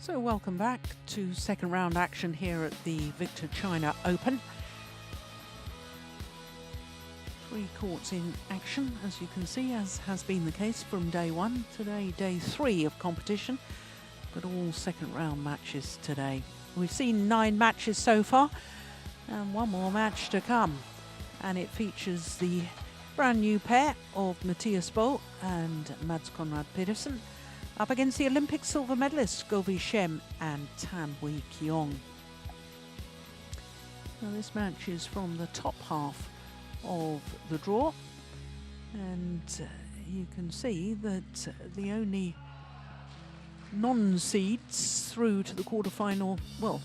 So welcome back to second round action here at the Victor China Open. 3 courts in action, as you can see, as has been the case from day one. Today, day 3 of competition, but all second round matches today. We've seen 9 matches so far, and 1 more match to come. And it features the brand new pair of Mathias Bo and Mads CONRAD-PETERSEN up against the Olympic silver medalists GOH and Tan Wee Keong. Now this match is from the top half of the draw, and you can see that the only non-seeds through to the quarterfinal, well,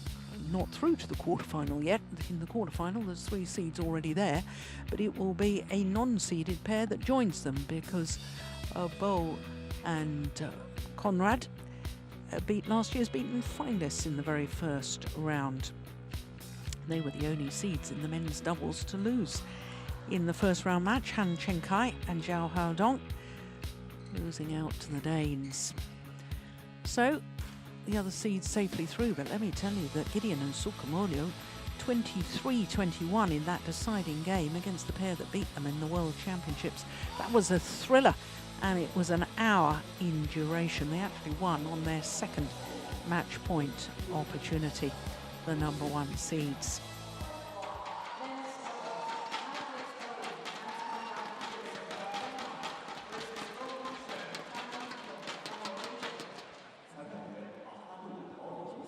not through to the quarterfinal yet. In the quarterfinal there's 3 seeds already there, but it will be a non-seeded pair that joins them, because Bo and Conrad beat last year's beaten finalists in the very first round. They were the only seeds in the men's doubles to lose in the first round match. Han Chen-kai and Zhao Haodong losing out to the Danes. So the other seeds safely through, but let me tell you that Gideon and Sukamuljo 23-21 in that deciding game against the pair that beat them in the World Championships. That was a thriller, and it was an hour in duration. They actually won on their second match point opportunity, the number 1 seeds.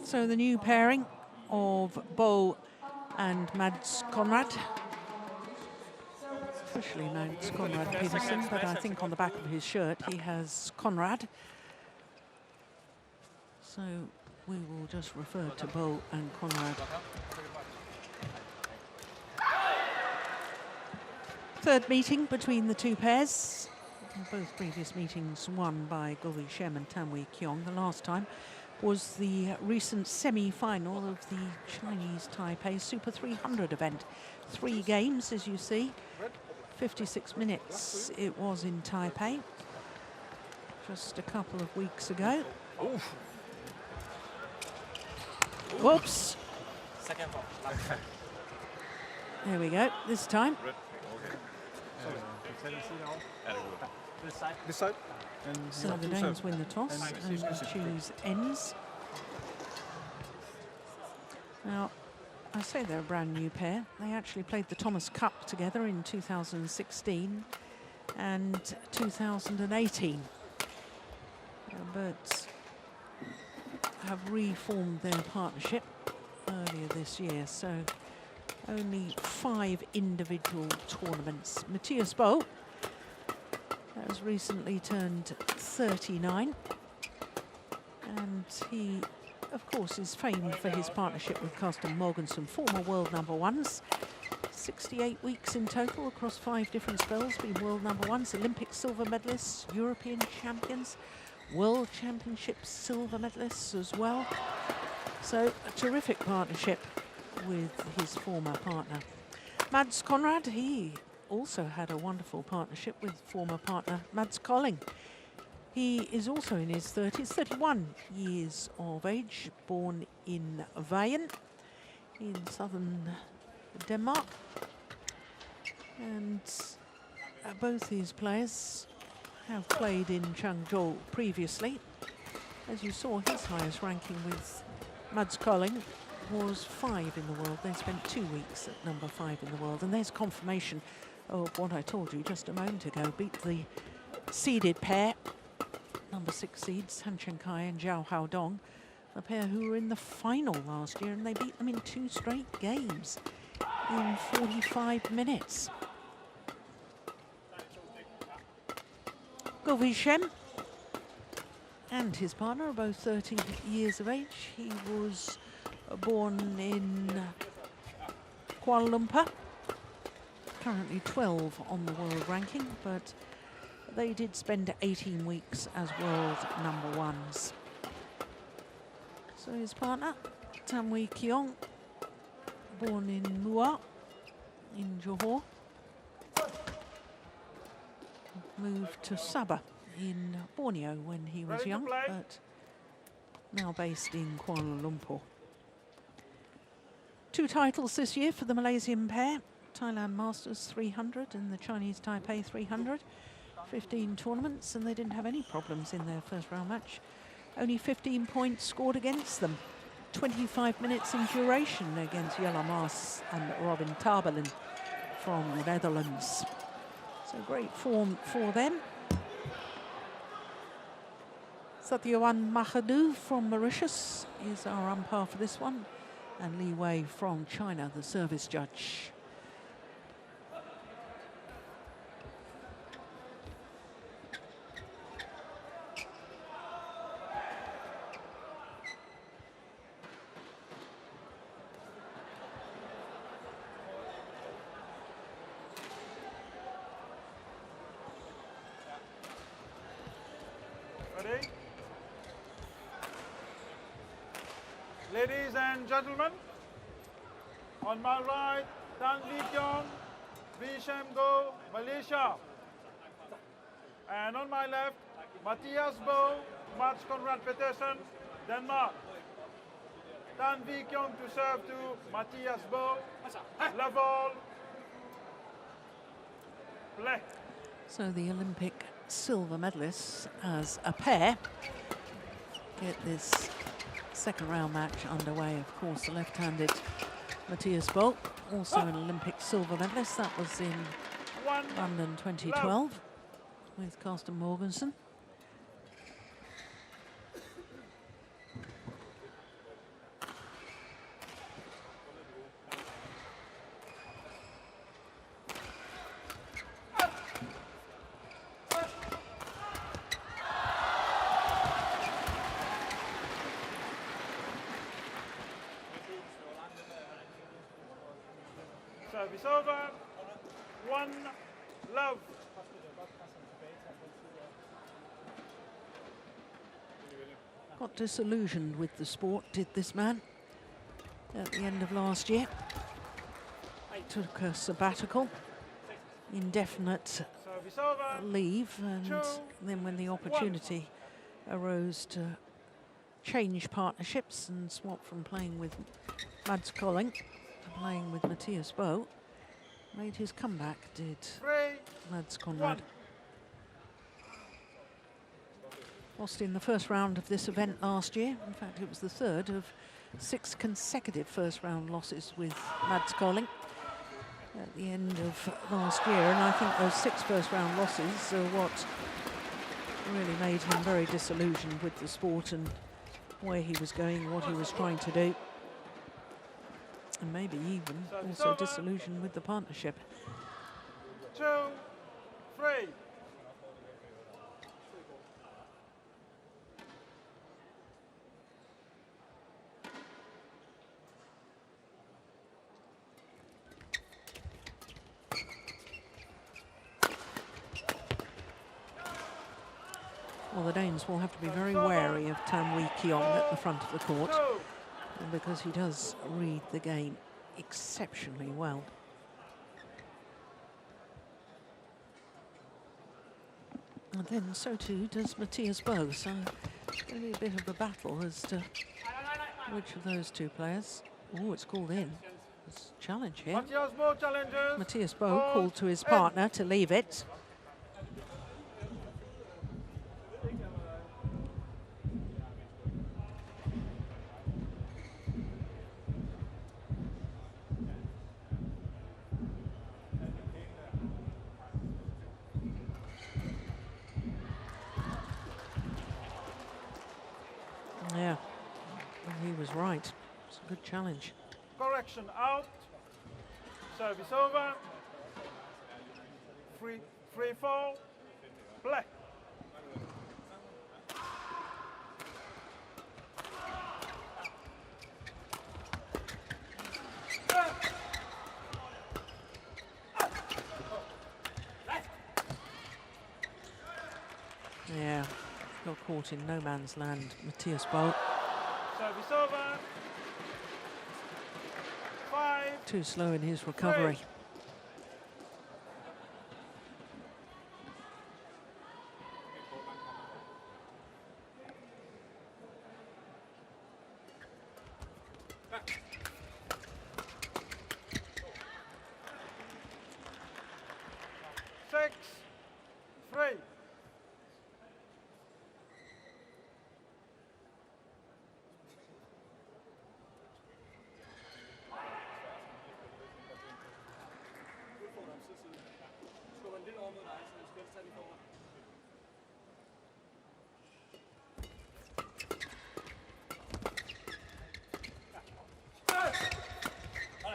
So the new pairing of Bo and Mads Conrad, officially Mads CONRAD-PETERSEN, but I think on the back of his shirt he has Conrad. So we will just refer to Bo and Conrad. Third meeting between the 2 pairs. Both previous meetings won by GOH and Tan Wee Keong. The last time was the recent semi-final of the Chinese Taipei Super 300 event. 3 games, as you see. 56 minutes it was in Taipei just a couple of weeks ago. Oof. Whoops. There we go, this time. This side. So the Danes win the toss and choose ends. Now, I say they're a brand new pair. They actually played the Thomas Cup together in 2016 and 2018, but have reformed their partnership earlier this year. So only 5 individual tournaments. Mathias Bo has recently turned 39, and he, of course, is famed for his partnership with Carsten Mogensen, former world number 1s. 68 weeks in total across 5 different spells, been world number 1s, Olympic silver medalists, European champions, World Championships silver medalists as well. So a terrific partnership with his former partner. Mads Conrad, he also had a wonderful partnership with former partner Mads Kolding. He is also in his 30s, 31 years of age, born in Vejen in southern Denmark. And both these players have played in Changzhou previously. As you saw, his highest ranking with Mads Kolding was 5 in the world. They spent 2 weeks at number 5 in the world, and there's confirmation of what I told you just a moment ago. Beat the seeded pair, number 6 seeds, Han Chen-kai and Zhao Haodong, a pair who were in the final last year, and they beat them in 2 straight games in 45 minutes. GOH and his partner are both 30 years of age. He was born in Kuala Lumpur, currently 12 on the world ranking, but they did spend 18 weeks as world number 1s. So his partner, Tan Wee Keong, born in Muar in Johor, moved to Sabah in Borneo when he was young, but now based in Kuala Lumpur. 2 titles this year for the Malaysian pair. Thailand Masters 300 and the Chinese Taipei 300. 15 tournaments, and they didn't have any problems in their first round match. Only 15 points scored against them. 25 minutes in duration against Jelle Maas and Robin Tabelin from the Netherlands. So great form for them. Satyawan Mahadu from Mauritius is our umpire for this one, and Li Wei from China, the service judge. Ready? Ladies and gentlemen, on my right, Tan Lee Kyong, Vishem Go, Malaysia. And on my left, Matthias Bo, Mats CONRAD-PETERSEN, Denmark. Tan Lee Kyong to serve to Matthias Bo, level, play. So the Olympic silver medalists as a pair get this second round match underway. Of course, the left-handed Matthias Bo, also an Olympic silver medalist. That was in London 2012 with Carsten Morgensen. Service over. 1 love. Got disillusioned with the sport, did this man, at the end of last year. Took a sabbatical, indefinite Service over. leave, and then when the opportunity arose to change partnerships and swap from playing with Mads Kolding to playing with Matthias Bo, made his comeback, did Mads Conrad. Lost in the first round of this event last year. In fact, it was the third of 6 consecutive first round losses with Mads Kolding at the end of last year, and I think those 6 first round losses are what really made him very disillusioned with the sport and where he was going, what he was trying to do, and maybe even also disillusioned with the partnership. 2, 3. Well, the Danes will have to be very wary of Tan Wee Keong at the front of the court, because he does read the game exceptionally well. And then so too does Matthias Bo, so it's going to be a bit of a battle as to which of those 2 players. Oh, it's called in. There's a challenge here. Matthias Bo called to his partner to leave it. Yeah, he was right. It's a good challenge. Correction out. Service over. Free fall. Play. Yeah, got caught in no man's land, Matthias Bo. Service over. 5. Too slow in his recovery. 3. 6-3.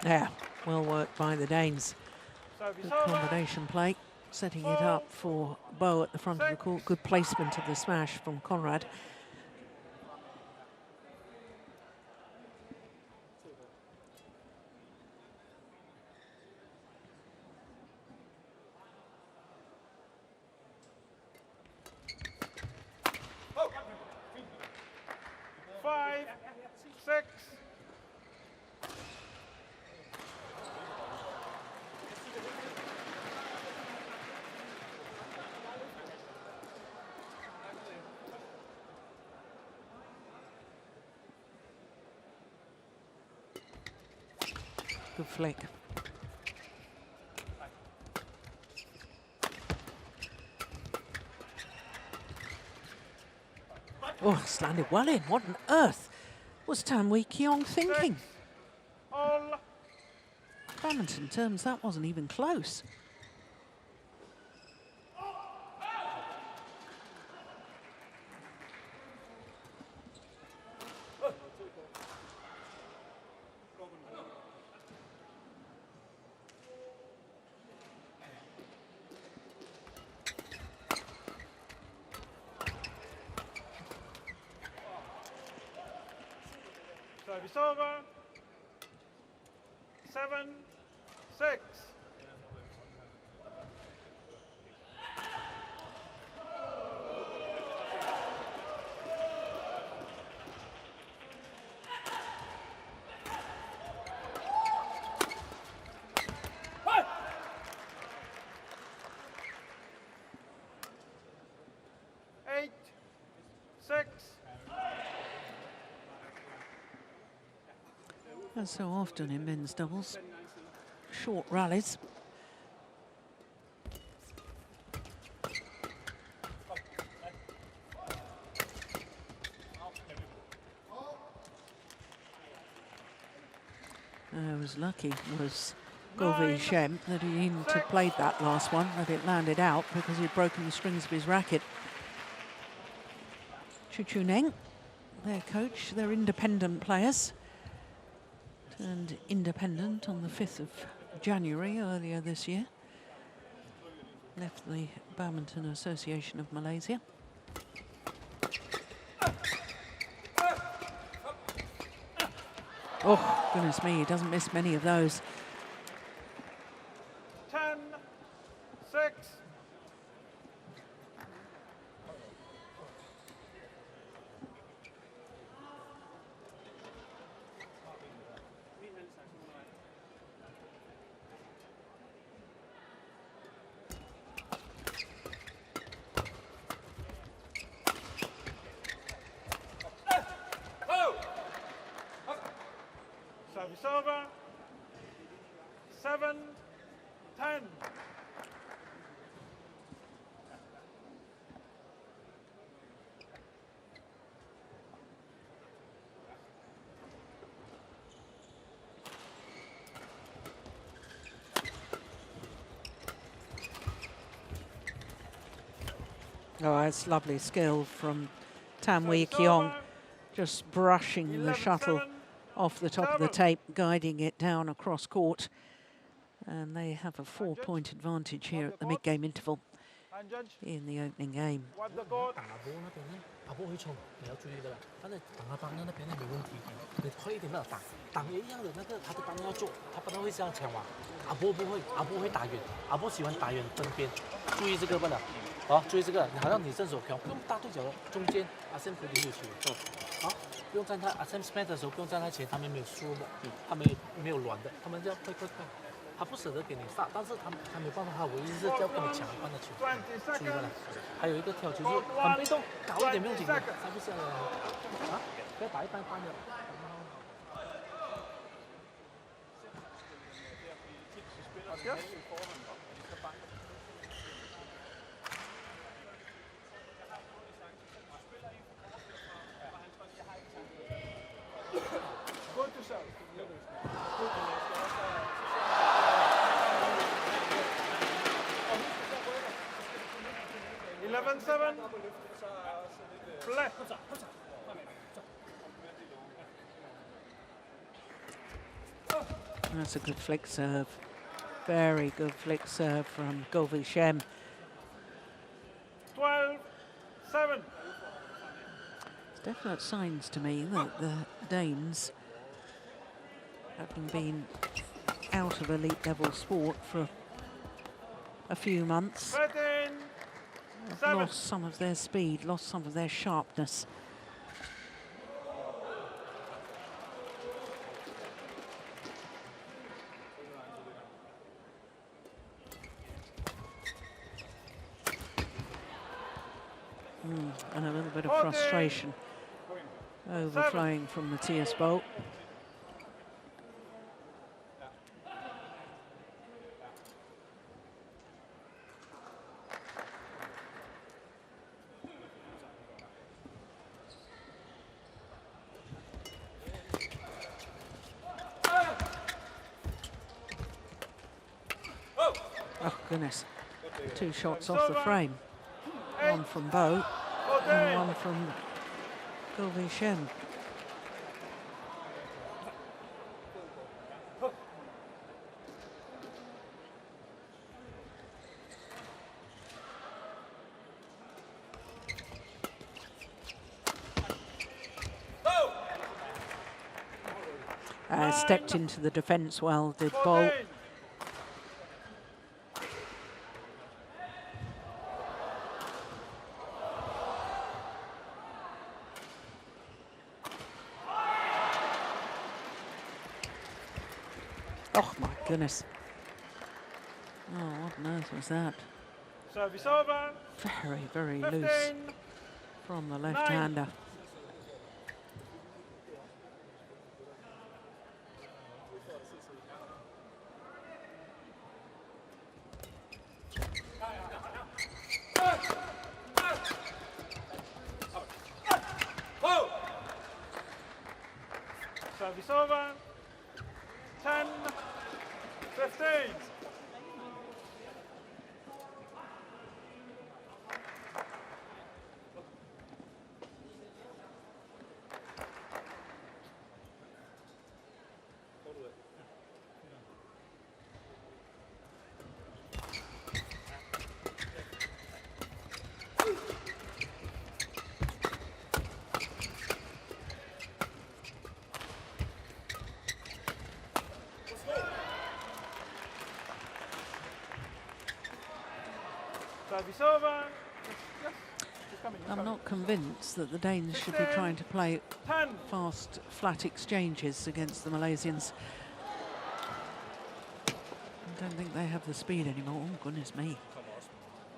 Yeah, well worked by the Danes. Service Good over. combination play, setting it up for Bow at the front of the court. Good placement of the smash from Conrad. Five, 6. Good flick. Oh, it's landed well in. What on earth was Tan Wee Keong thinking? 6 all. Badminton terms, that wasn't even close. Service over. 7-6. Eight, 6. As so often in men's doubles, short rallies. I was lucky, was Govey Shem, that he didn't have played that last one, that it landed out because he'd broken the strings of his racket. Chu Chu Neng, their coach, they're independent players. Turned independent on the 5th of January earlier this year. Left the Badminton Association of Malaysia. Oh, goodness me, he doesn't miss many of those. 10-6. Service over. 7-10. Oh, it's lovely skill from Tan Wee Keong, just brushing the shuttle off the top of the tape, guiding it down across court. And they have a 4-point advantage here at the mid-game interval And judge, in the opening game. what the court. 打波会冲，你要注意的啦。但是挡他帮那边那没问题，你快一点的挡也一样的那个他的帮要做，他不能会这样抢网。阿波不会，阿波会打远，阿波喜欢打远分边，注意这个不了。好，注意这个，好像你正手飘，不用大对角的中间，阿 Sam 可以留球做。好，不用站他阿 Sam Smith 的时候不用站他前，他们没有输的，他们没有乱的，他们这样快。他不舍得给你杀，但是他没办法，他唯一是要跟你抢一半的球，注意了。还有一个跳球是很被动，搞一点不用紧的，杀不下来啊，不要打一半的。Yes. Go to serve. 11-7. Play. That's a good flick serve. Very good flick serve from Govil-Shem. 12-7. It's definite signs to me that the Danes, having been out of elite level sport for a few months, 13. have 7. lost some of their speed, lost some of their sharpness. And a little bit of 14. frustration overflowing from Matthias Bolt. Oh, goodness. 2 shots off the frame. One from Bolt and one from Govil-Shem. Stepped into the defence well, did Bolt. Oh my goodness. Oh, what on earth was that? Service over. Very, very 15. loose from the left-hander. Service over. 10, 15. Service over. Yes. She's coming. I'm not convinced that the Danes should be trying to play fast, flat exchanges against the Malaysians. I don't think they have the speed anymore. Oh, goodness me.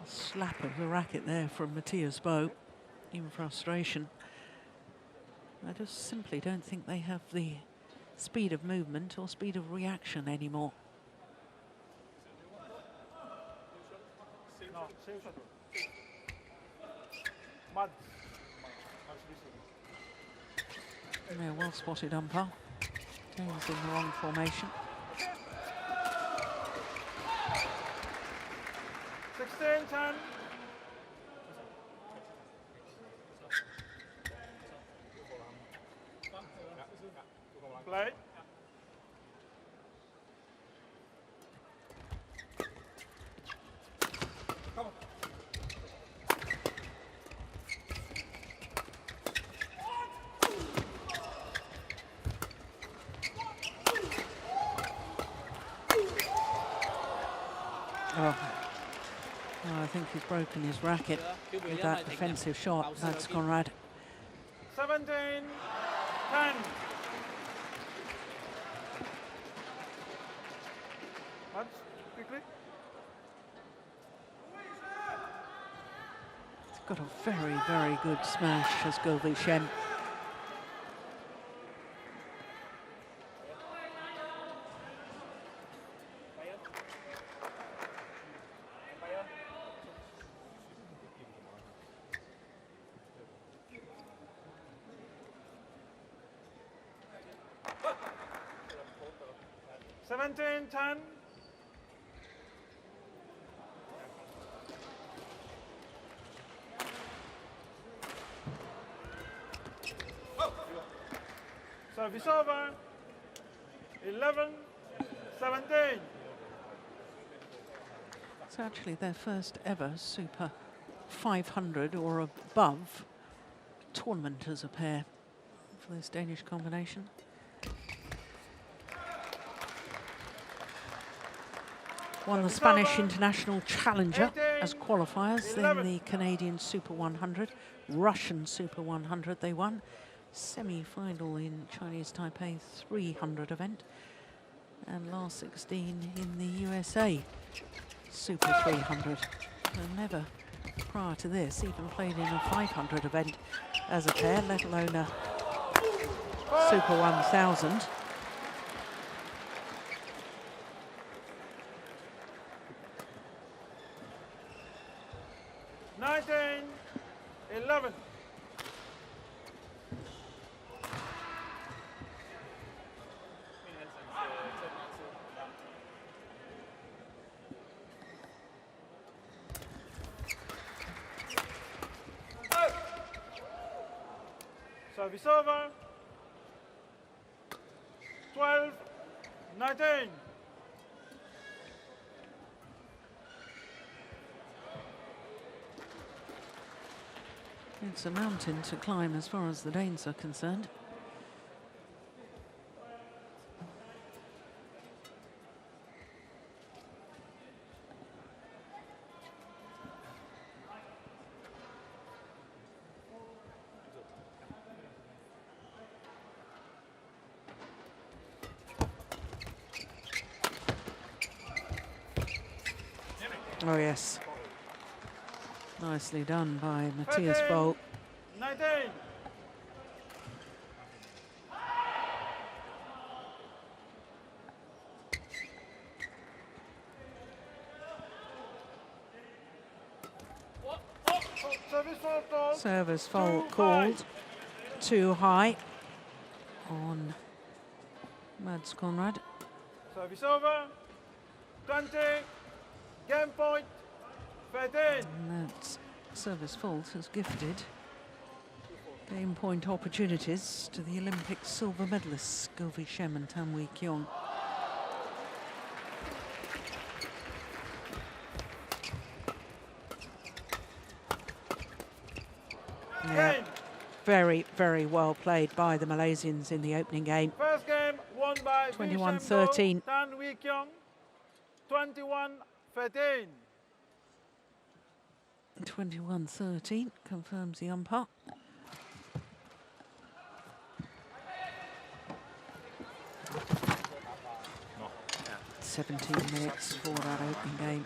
A slap of the racket there from Matthias Boe in frustration. I just simply don't think they have the speed of movement or speed of reaction anymore. Mud. Yeah, well spotted umpire. Danes in the wrong formation. 16-10. Play. Oh, I think he's broken his racket with that defensive shot. That's Conrad. 17-10. Once, quickly. He's got a very, very good smash as Govil-Shem. 17-10. Service over. 11-17. It's actually their first ever Super 500 or above tournament as a pair for this Danish combination. Won the Spanish International Challenger as qualifiers, then the Canadian Super 100, Russian Super 100 they won, semi-final in Chinese Taipei 300 event, and last 16 in the USA Super 300. So never prior to this even played in a 500 event as a pair, let alone a Super 1000. Service over. 12-19. It's a mountain to climb as far as the Danes are concerned. Oh yes, nicely done by Matthias Boll. 19. Service fault called too high on Mads Conrad. Service over. 20. Game point. 13. And that service fault has gifted game point opportunities to the Olympic silver medalists Govi Shem and Tam Wee Kyung. Yeah, very, very well played by the Malaysians in the opening game. First game won by 21-13. Tam Wee Kyung. 21-13. 21-13 confirms the umpire. No. 17 minutes for that opening game.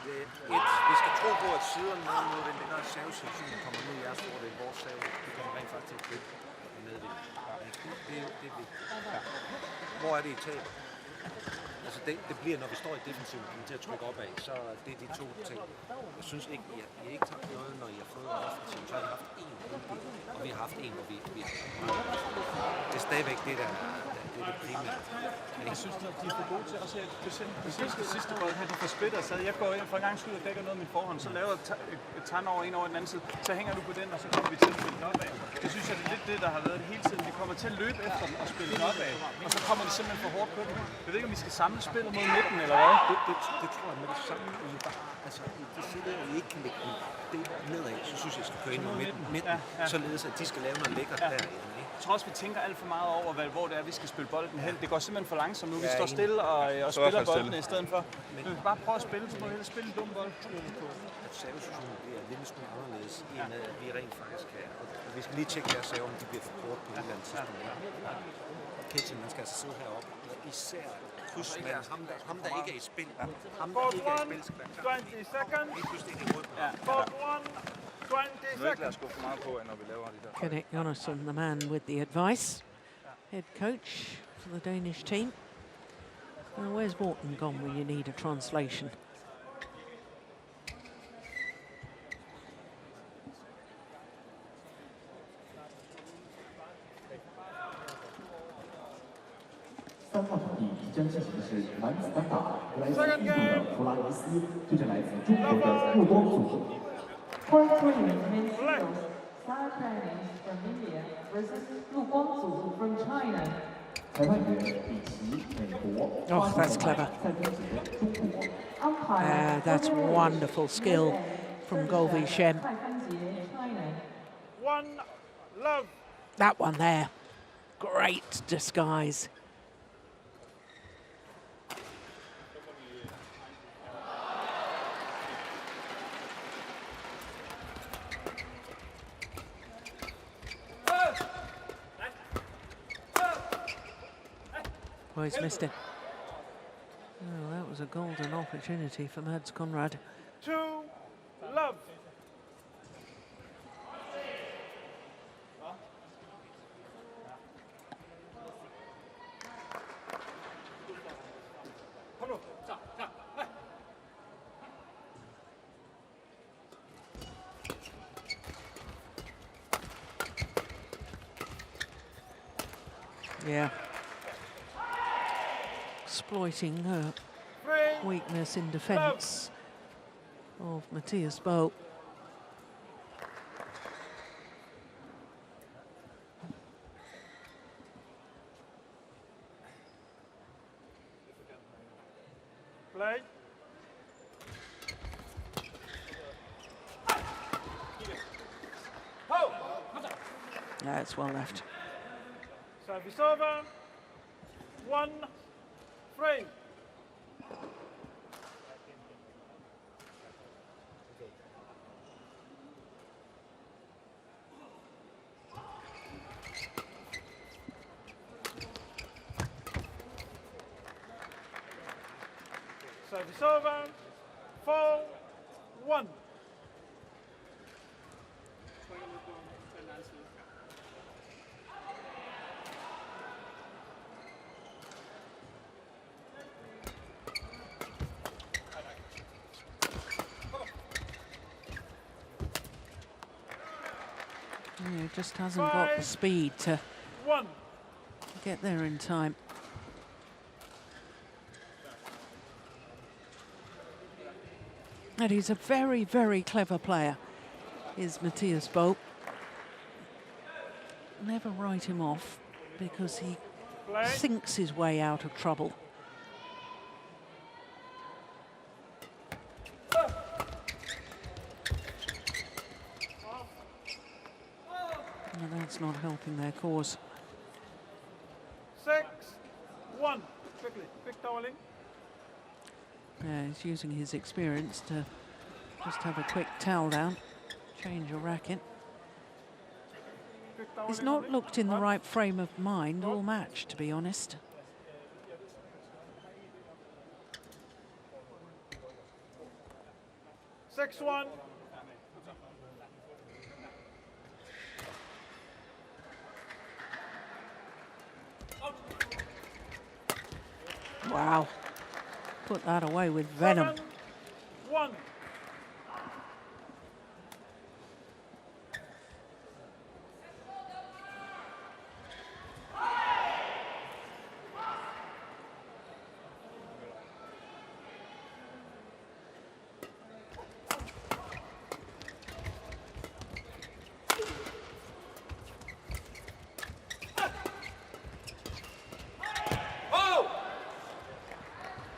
Vi skal tro på, at siderne ned mod den der servesektion kommer ned i jeres fordel. Vores serve, det kommer rent faktisk til at gribe medvind. Det er vigtigt. Ja. Hvor er det i tag? Altså det bliver, når vi står i defensiven, kommer til at trykke opad, så det er de to ting. Jeg synes ikke, I har ikke tabt noget, når I har fået offensiven. Så har I haft én udbyg, og vi har haft én, hvor vi det er stadigvæk det, der det er det primære. Jeg synes, at de er for gode til også at sidste bold her, de får splitter. Så jeg går ind for en gang skud og dækker noget af min forhånd, så laver et tegn over en over den anden side, så hænger du på den, og så kommer vi til at spille den opad. Det synes jeg, det er lidt det, der har været det hele tiden. Vi kommer til at løbe efter dem og spille den opad, og så kommer det simpelthen for hårdt på dem. Jeg ved ikke, om vi skal samle spillet mod midten, eller hvad? Det tror jeg med det samme, altså de sider, I ikke kan lægge det nedad, så synes jeg, skal køre ind mod midten, således at de skal lave noget lækkert derinde. Jeg tror også, vi tænker alt for meget over, hvor det er, vi skal spille bolden hen. Det går simpelthen for langsomt nu. Vi står stille og spiller bolden i stedet for. Vi vil bare prøve at spille, så må vi hellere spille en dum bold. At servesituationen bliver lidt smule anderledes, i og med at vi rent faktisk kan. Og vi skal lige tjekke deres serve, om de bliver for kort på et eller andet tidspunkt. Kitchen, man skal altså sidde heroppe. Især krydsmanden, ham der ikke er i spil. Ham der ikke er i spil, skal være klar. 20 seconds. Ikke pludselig ikke imod. Court 1. 20 seconds. Kenneth Jonasson, the man with the advice, head coach for the Danish team. Well, where's Morton gone when you need a translation? 3号场地即将进行的是男子单打，来自印度的普拉尼斯对阵来自中国的陆光祖。Fourth tournament men's singles, Sarah Chinese from India versus Lu Guangzu from China. 裁判员李琦，美国。 Oh, that's clever. 蔡天杰，中国。 Umpire. That's wonderful skill from Golvi Shen. China. One love. That one there. Great disguise. Oh, he's missed it. Oh, that was a golden opportunity for Mads Conrad. 2 love. Yeah. Exploiting weakness in defence of Matthias Bo. Play. That's well left. Service over. 1 frame. Service over. 4-1. Yeah, just hasn't got the speed to 1. get there in time. And he's a very, very clever player, is Matthias Bo. Never write him off because he Play. thinks his way out of trouble. And that's not helping their cause. 6-1. Quickly. Quick toweling. Yeah, he's using his experience to just have a quick towel down, change a racket. Quick He's toweling not only. looked in the 1. right frame of mind all match, to be honest. 6-1. Wow. Put that away with venom. 7-1.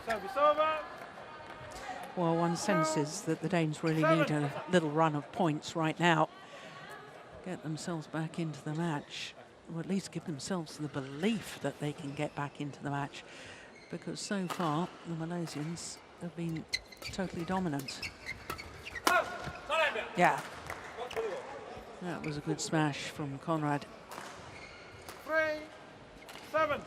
Service over. Well, one senses that the Danes really need a little run of points right now. Get themselves back into the match, or at least give themselves the belief that they can get back into the match, because so far the Malaysians have been totally dominant. Yeah. That was a good smash from Conrad. 3-7.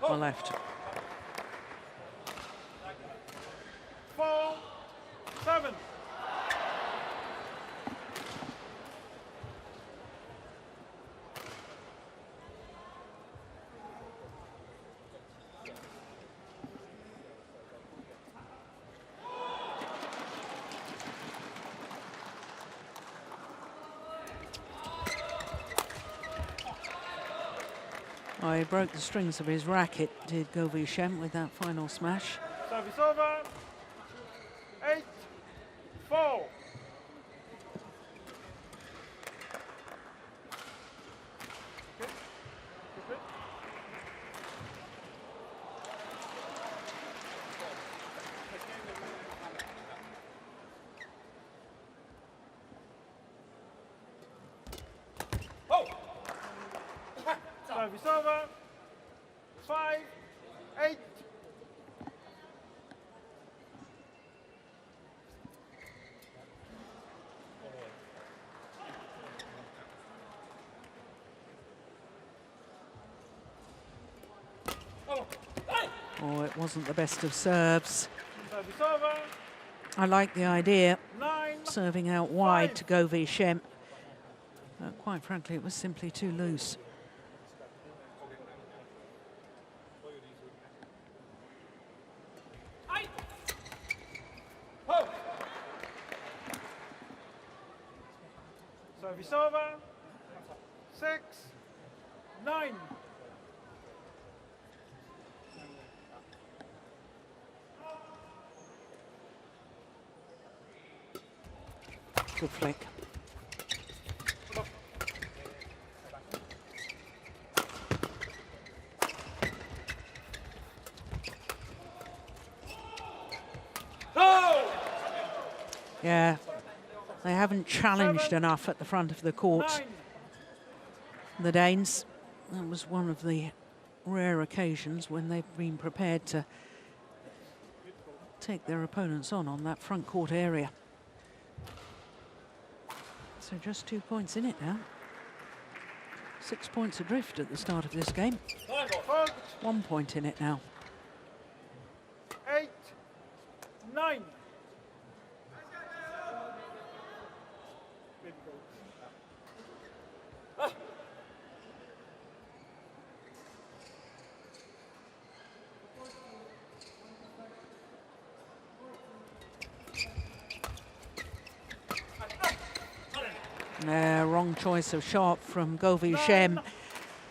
Well left. 4-7. Oh, he broke the strings of his racket, did Govy Shem, with that final smash. Service over. 8-4. Service over. 5-8. Oh, it wasn't the best of serves. Service over. I like the idea, 9. serving out wide to Govy Shem. Quite frankly, it was simply too loose. Service over. 6-9. Good flick. Yeah, they haven't challenged enough at the front of the court. The Danes. That was one of the rare occasions when they've been prepared to take their opponents on that front court area. So just 2 points in it now. 6 points adrift at the start of this game. 1 point in it now. 8-9. Wrong choice of shot from Govy Shem.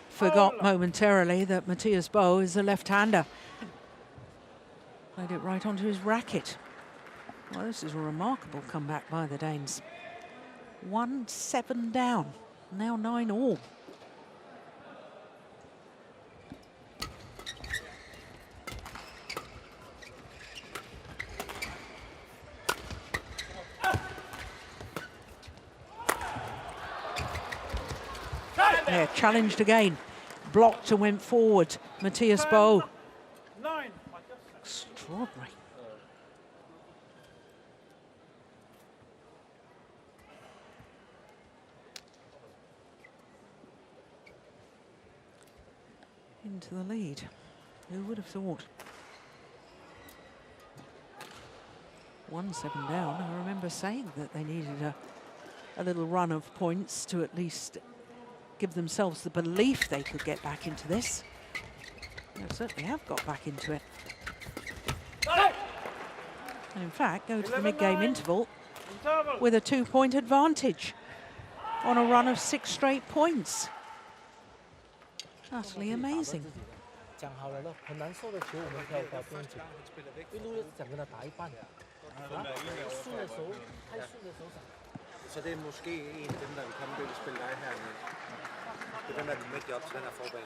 Forgot momentarily that Matthias Bo is a left-hander. Played it right onto his racket. Well, this is a remarkable comeback by the Danes. 1-7 down, now 9-all. Yeah, challenged again. Blocked and went forward. Matthias Bo. 9. Extraordinary. Into the lead. Who would have thought? 1-7 down. I remember saying that they needed a little run of points to at least give themselves the belief they could get back into this. They certainly have got back into it. And in fact, go to the mid-game interval with a 2-point advantage on a run of 6 straight points. Utterly amazing. 讲好了咯，很难受的球我们跳不用紧，一路想跟他打一半，顺的时候，太顺的时候。 Så det er måske en af dem, der vil komme til at spille dig her. Det er den, der er midt i op til den her forbag.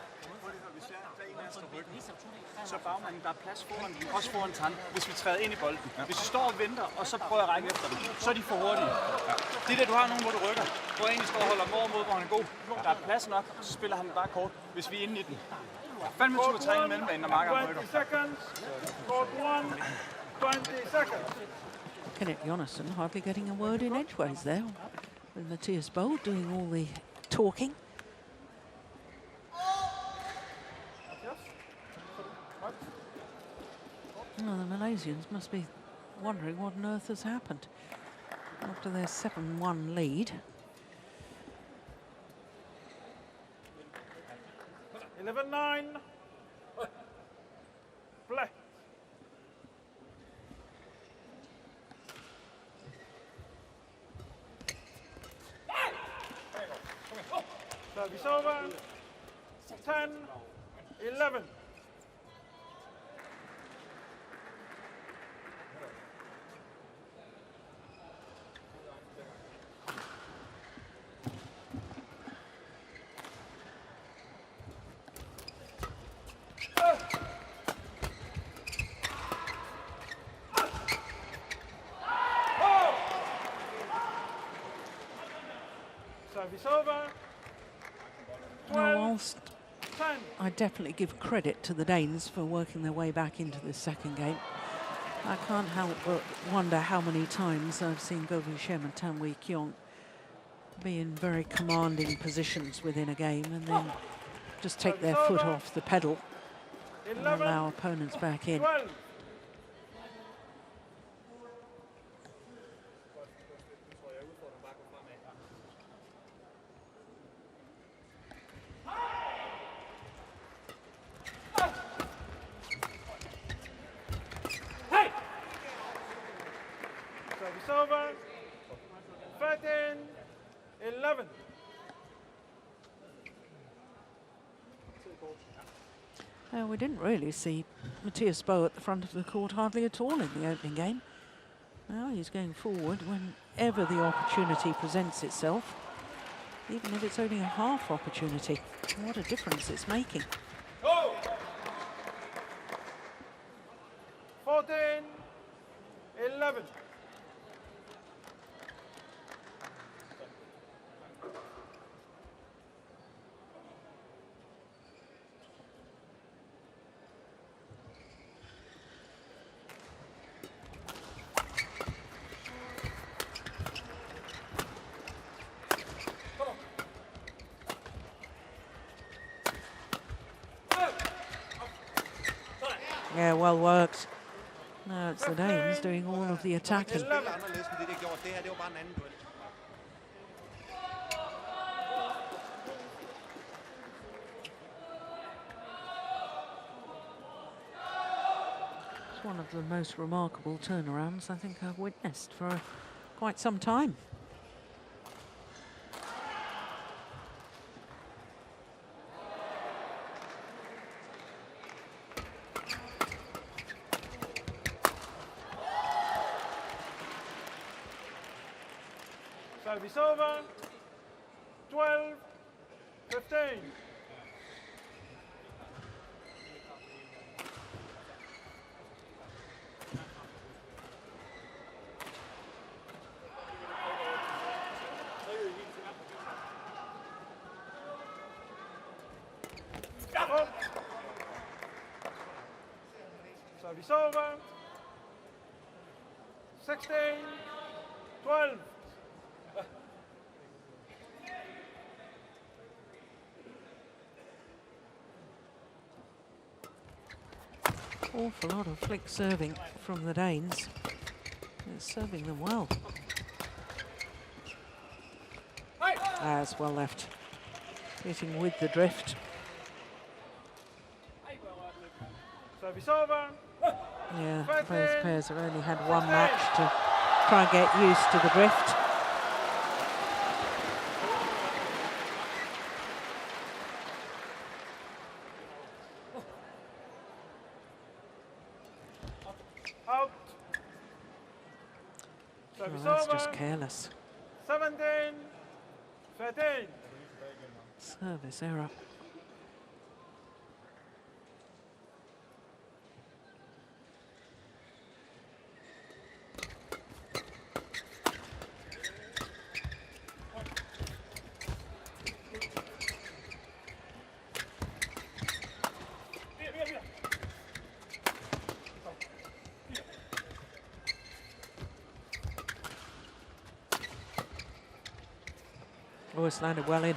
Så bagmanden, der er plads foran, også foran Tan, hvis vi træder ind i bolden. Hvis vi står og venter, og så prøver at række efter dem, så er de for hurtige. Det der, du har nogen, hvor du rykker, hvor egentlig står og holder mod, hvor han er god. Der er plads nok, så spiller han bare kort, hvis vi er inde i den. Fandme tur at træne mellembanen, når markeren rykker. 20 seconds. Court 1. 20 seconds. Kenneth Jonasson hardly getting a word in edgeways there, with Matthias Bo doing all the talking. Well, the Malaysians must be wondering what on earth has happened after their 7-1 lead. 11-9. Play. Service over. 11. Service over. Now, whilst 10. I definitely give credit to the Danes for working their way back into this second game, I can't help but wonder how many times I've seen Go Vishem and Tan Wee Kyung be in very commanding positions within a game and then just take their foot off the pedal and 11. allow opponents back in. 12. Service over. 13. 11. We didn't really see Matthias Bo at the front of the court hardly at all in the opening game. Now he's going forward whenever the opportunity presents itself, even if it's only a half opportunity. What a difference it's making. 14. 11. Yeah, well worked. Now it's the Danes doing all of the attacking. Anderledes end det, de har gjort. Det her, det var bare en anden duel. It's one of the most remarkable turnarounds I think I've witnessed for quite some time. Service over. 12. 15. Oh. Service over. 16. 12. Awful lot of flick serving from the Danes. They're serving them well. As well left. Hitting with the drift. Service over. Yeah, both pairs have only had one match to try and get used to the drift. Out. Well, Service that's over. just careless. 17. 13. Service error. Oh, it's landed well in.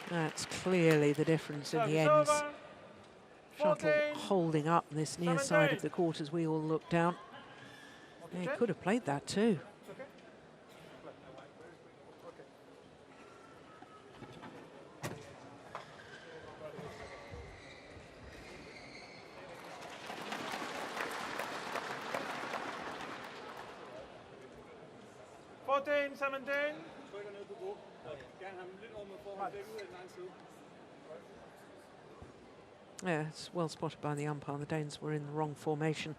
That's clearly the difference in the ends. Shuttle holding up this near side of the court as we all look down. Yeah, he could have played that too. 14, 17. Trykker ned på bord. Gerne have dem lidt over med forhånd. Dæk ud af den anden side. Yeah, it's well spotted by the umpire. The Danes were in the wrong formation.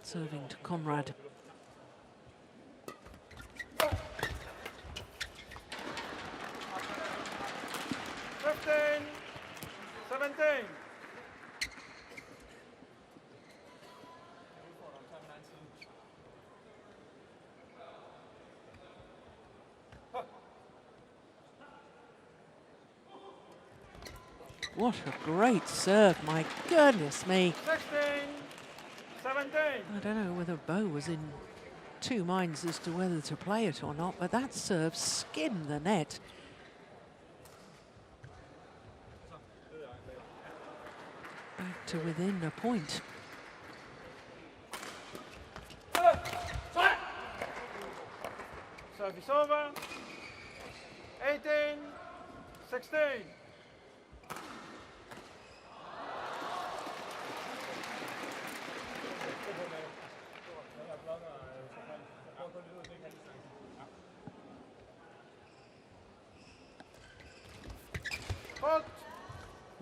Serving to Conrad. What a great serve, my goodness me. 16, 17. I don't know whether Bo was in two minds as to whether to play it or not, but that serve skimmed the net. Back to within a point. Service over. 18, 16.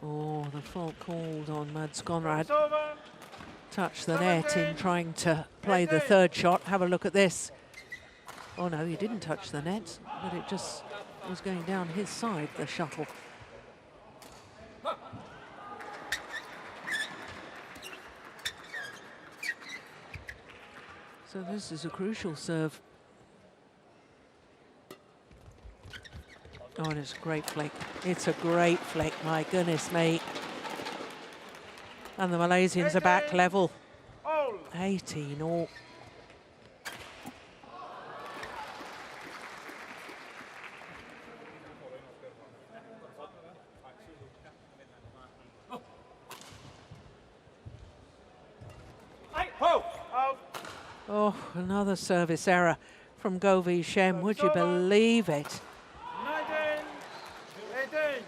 Oh, the fault called on Mads Conrad. Service over. Touched the net in trying to play the third shot. Have a look at this. Oh no, he didn't touch the net, but it just was going down his side, the shuttle. So this is a crucial serve. Oh, and it's a great flick. It's a great flick, my goodness me. And the Malaysians are back level. 18-all. Oh, another service error from Govee Shem. Would you believe it? 19, 18.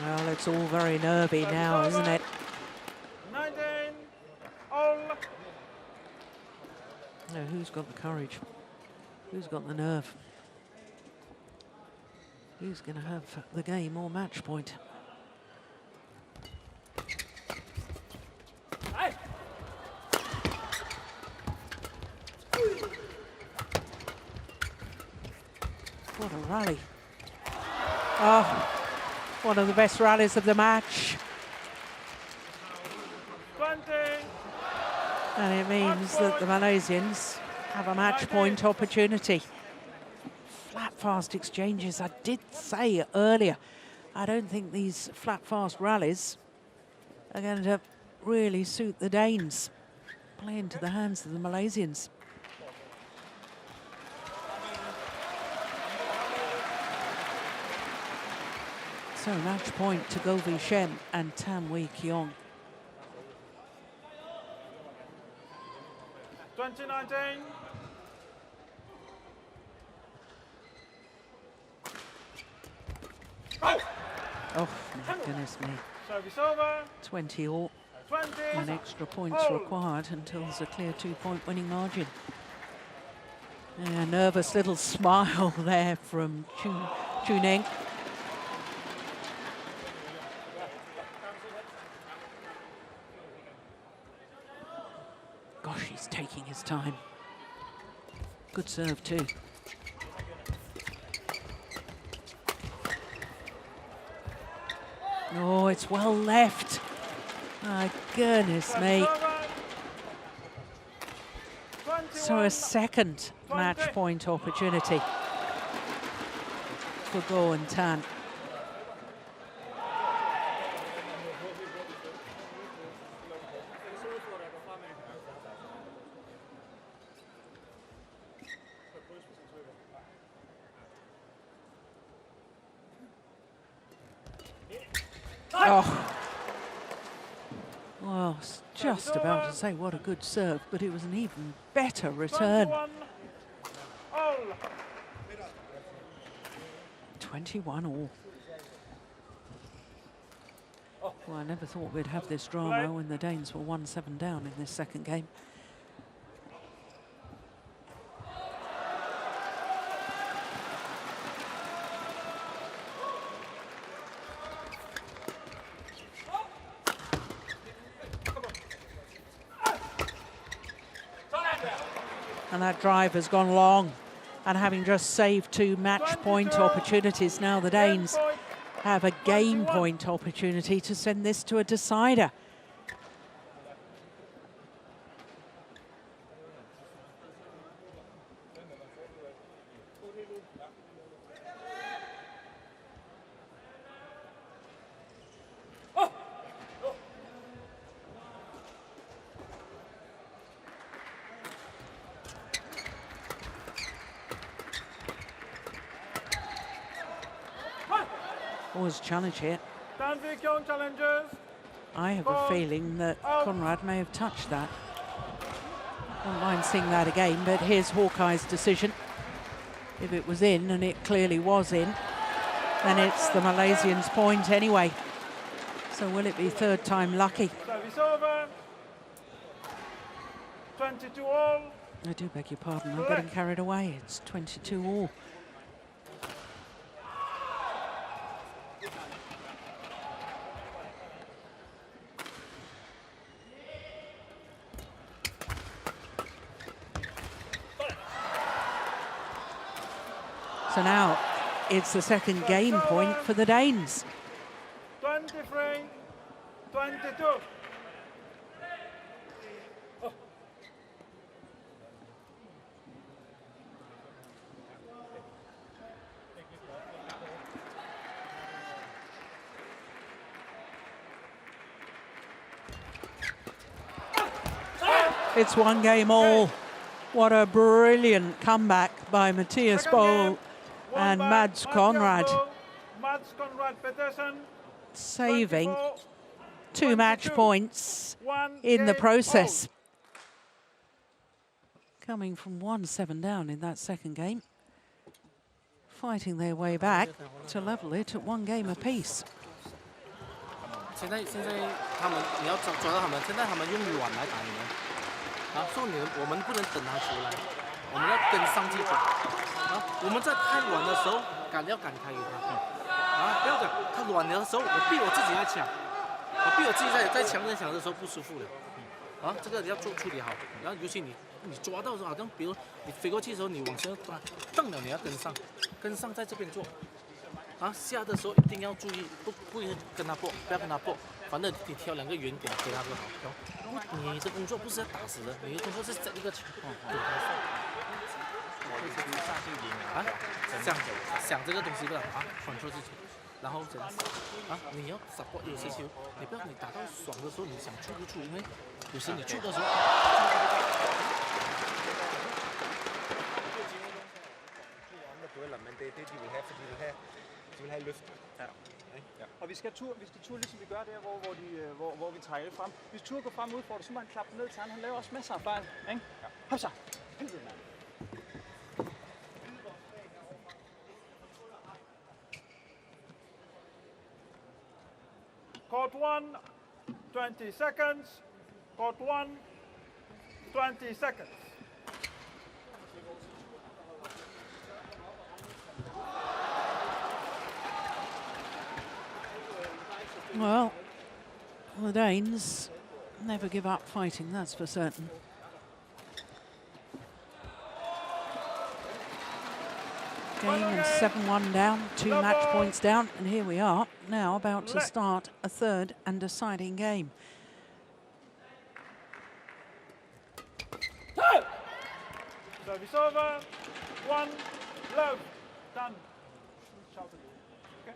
Well, it's all very nervy now, isn't it? 19, all. No, who's got the courage? Who's got the nerve? Who's going to have the game or match point? What a rally. Oh, one of the best rallies of the match. 20. And it means that the Malaysians have a match point opportunity. Flat, fast exchanges. I did say earlier, I don't think these flat, fast rallies are going to really suit the Danes. Play into the hands of the Malaysians. So match point to Govee Shem and Tam Wee Keong. 2019. Oh, my goodness me. Service over. 20-all. 20. And extra points required until there's a clear 2-point winning margin. And a nervous little smile there from Chuneng. Gosh, he's taking his time. Good serve too. Oh, it's well left. My goodness me. So a second match point opportunity for Go and Tan. Oh, well, I was just about to say what a good serve, but it was an even better return. 21 all. Well, I never thought we'd have this drama when the Danes were 1-7 down in this second game. And that drive has gone long. And having just saved 2 match point opportunities, now the Danes have a game point opportunity to send this to a decider. Always challenge here. Challengers. I have a feeling that Conrad may have touched that. Don't mind seeing that again, but here's Hawkeye's decision. If it was in, and it clearly was in, then it's the Malaysians' point anyway. So will it be third time lucky? Service over. 22 all. I do beg your pardon, I'm getting carried away. It's 22 all. So now it's the second game point for the Danes. 23, 22. It's 1 game all. What a brilliant comeback by Matthias BOE and Mads Conrad. Mads CONRAD-PETERSEN. Saving 2 match points in the process. Coming from 1-7 down in that second game. Fighting their way back to level it at 1 game apiece. 现在他们你要抓到他们，现在他们用软来打你们，啊，所以我们不能等他出来，我们要跟上去打，啊，我们在太软的时候要赶开给他，啊，不要讲他软的时候我逼我自己来抢，我逼我自己在抢的时候不舒服了，啊，这个你要处理好，然后尤其你抓到的时候，好像比如你飞过去的时候你往前蹬了，你要跟上在这边做。 啊，下的时候一定要注意，不应跟他搏，不要跟他搏，反正你挑2个圆点给他就好。你的工作不是要打死人，你的工作是在一个情况给他上。啊，想这个东西不了啊，反错自己，然后这样子啊，你要 support 有些球，你不要你打到爽的时候你想出不出，因为有时你出的时候。 Og vi skal turde ligesom vi gør der, hvor vi trækker frem. Hvis turde går frem udfordrer, så må han klappe ned til han. Han laver også masser af fejl, ikke? Hop så. Helvede, mand. Court 1, 20 seconds. Court 1, 20 seconds. Well, the Danes never give up fighting, that's for certain. Game and 7-1 down, 2 match points down, and here we are now about to start a third and deciding game. Service over. 1 love. Done. Okay.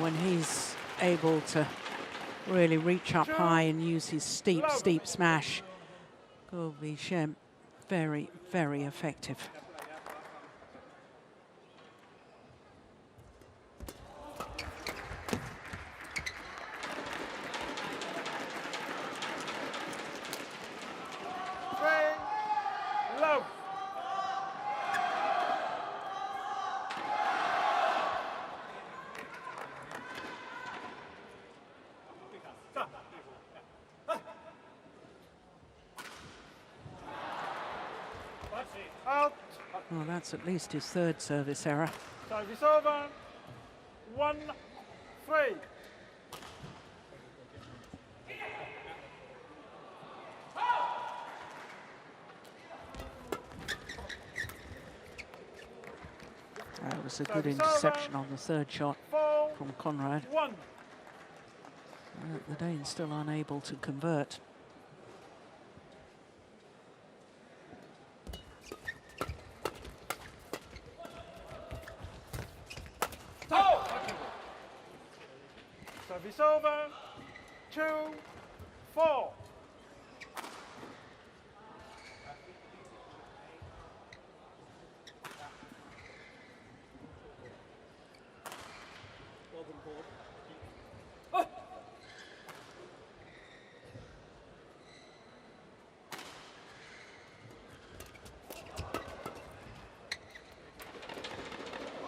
When he's able to really reach up high and use his steep smash, GOH very, very effective. Love. Out. Well, that's at least his third service error. Service over. 1-3. That was a good interception on the third shot from Conrad. 4-1. The Danes still unable to convert. Service over. 2-4.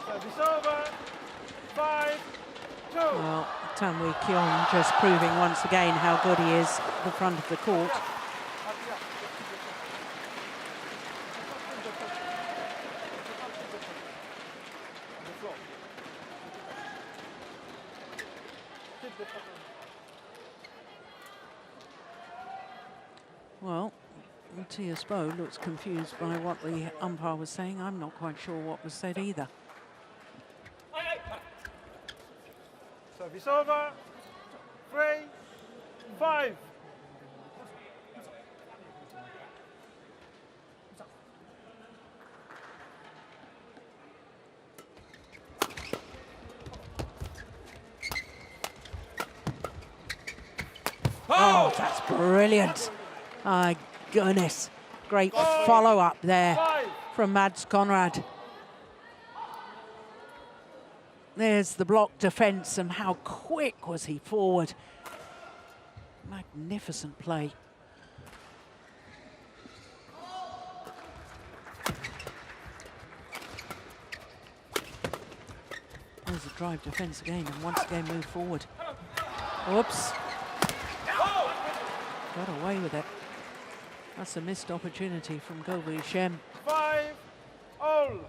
Service over. 5-2. Well, Tanwi Kyon just proving once again how good he is at the front of the court. Well, Matthias Bo looks confused by what the umpire was saying. I'm not quite sure what was said either. Service over. 3-5. Oh, that's brilliant. My goodness. Great follow-up there from Mads Conrad. There's the block defence, and how quick was he forward. Magnificent play. There's a drive defence again, and once again move forward. Oops. Got away with it. That's a missed opportunity from GOH. 5-all.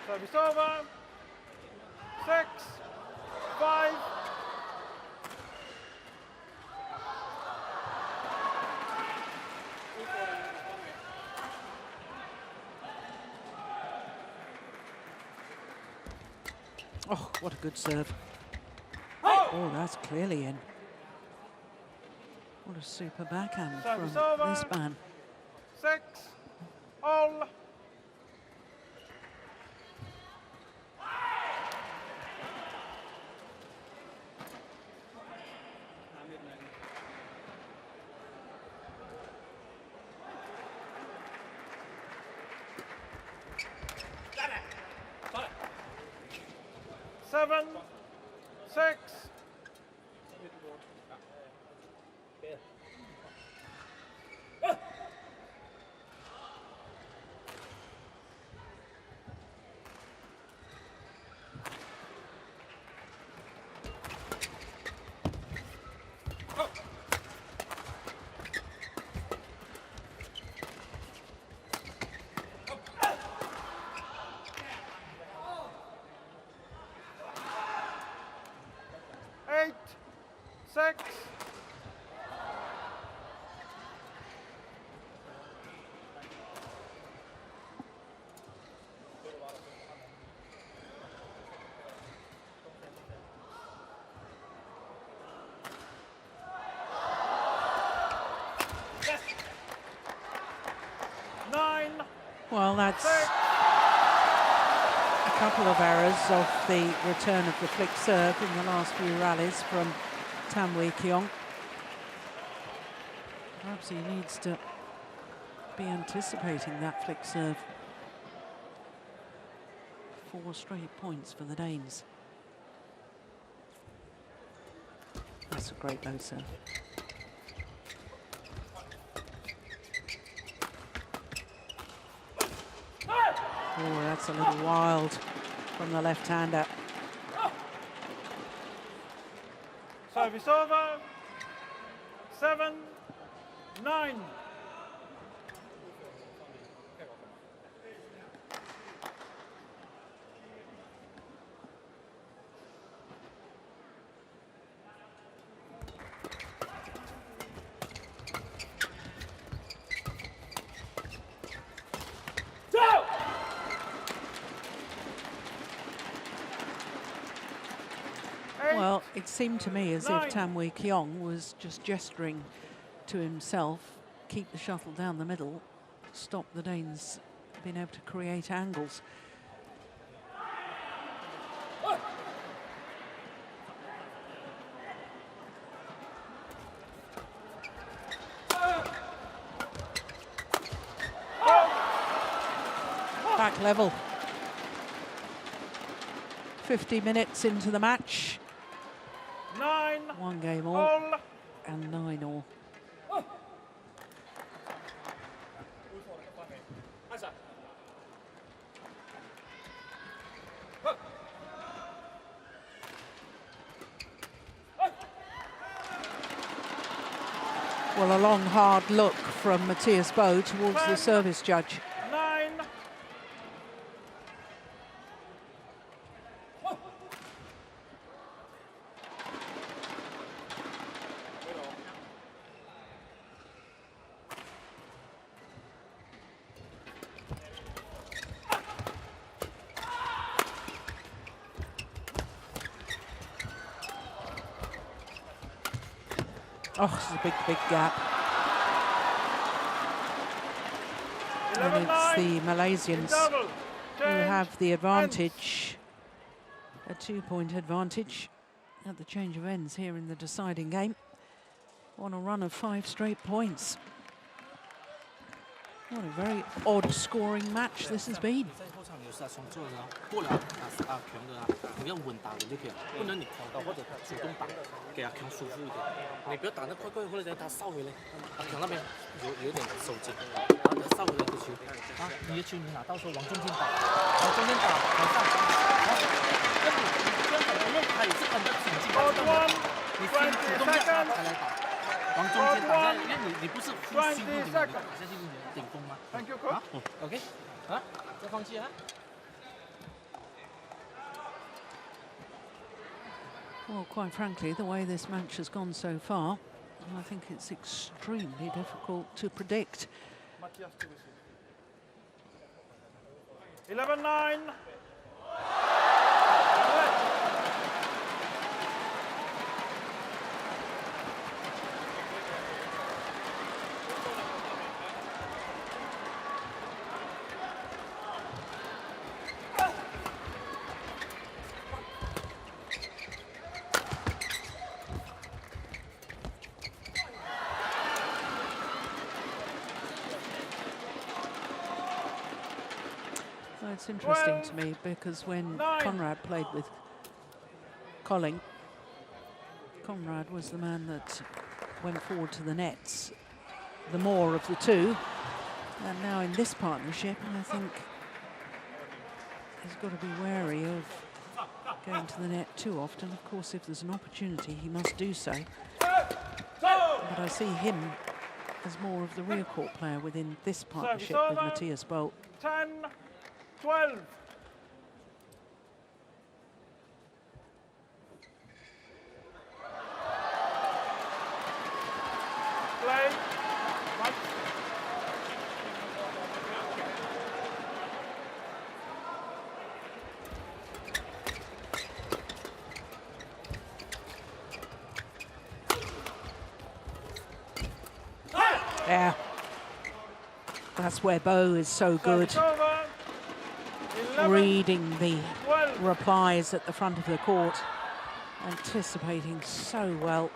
Service over. 6-5. Oh, what a good serve. Oh, that's clearly in. What a super backhand from this man. 6-all. Seven, 6. Nine. Well, that's a couple of errors of the return of the flick serve in the last few rallies from Tam Wee Keong. Perhaps he needs to be anticipating that flick serve. 4 straight points for the Danes. That's a great low serve. Oh, that's a little wild from the left-hander. Service over. 7-9. Well, it seemed to me as if Tam Wee Keong was just gesturing to himself, keep the shuttle down the middle, stop the Danes being able to create angles. Back level. 50 minutes into the match. 9 1 game all all. and 9 all. Well, a long, hard look from Matthias Bo towards the service judge. 9. Oh, it's a big, big gap. And it's the Malaysians Double. who have the advantage, a 2-point advantage at the change of ends here in the deciding game. On a run of 5 straight points. What a very odd scoring match this has been. 在后场有时从做的过了强的你要稳打的就可以了，不能你挑到或者主动打，给阿强舒服一点。你不要打得快快，或者等他扫回来，阿强那边有点手紧，然后他扫回来的球，啊，你的球你拿到时候往中间打，往中间打，往上，然后跟你这样打，因为他也是跟着挺进来的，你先主动让他才来打。 往中间打下，因为你不是呼吸不停，你打下去你顶峰吗 Thank you, coach.？OK， 啊，再放弃啊。 Well, quite frankly, the way this match has gone so far, I think it's extremely difficult to predict. 11-9. Well, it's interesting to me because when Conrad played with Colling, Conrad was the man that went forward to the nets, the more of the two. And now in this partnership, I think he's got to be wary of going to the net too often. Of course, if there's an opportunity, he must do so. But I see him as more of the rear court player within this partnership with Matthias Bo. 10-12. Play. Yeah. That's where Bo is so good. Service over. reading the replies at the front of the court, anticipating so well.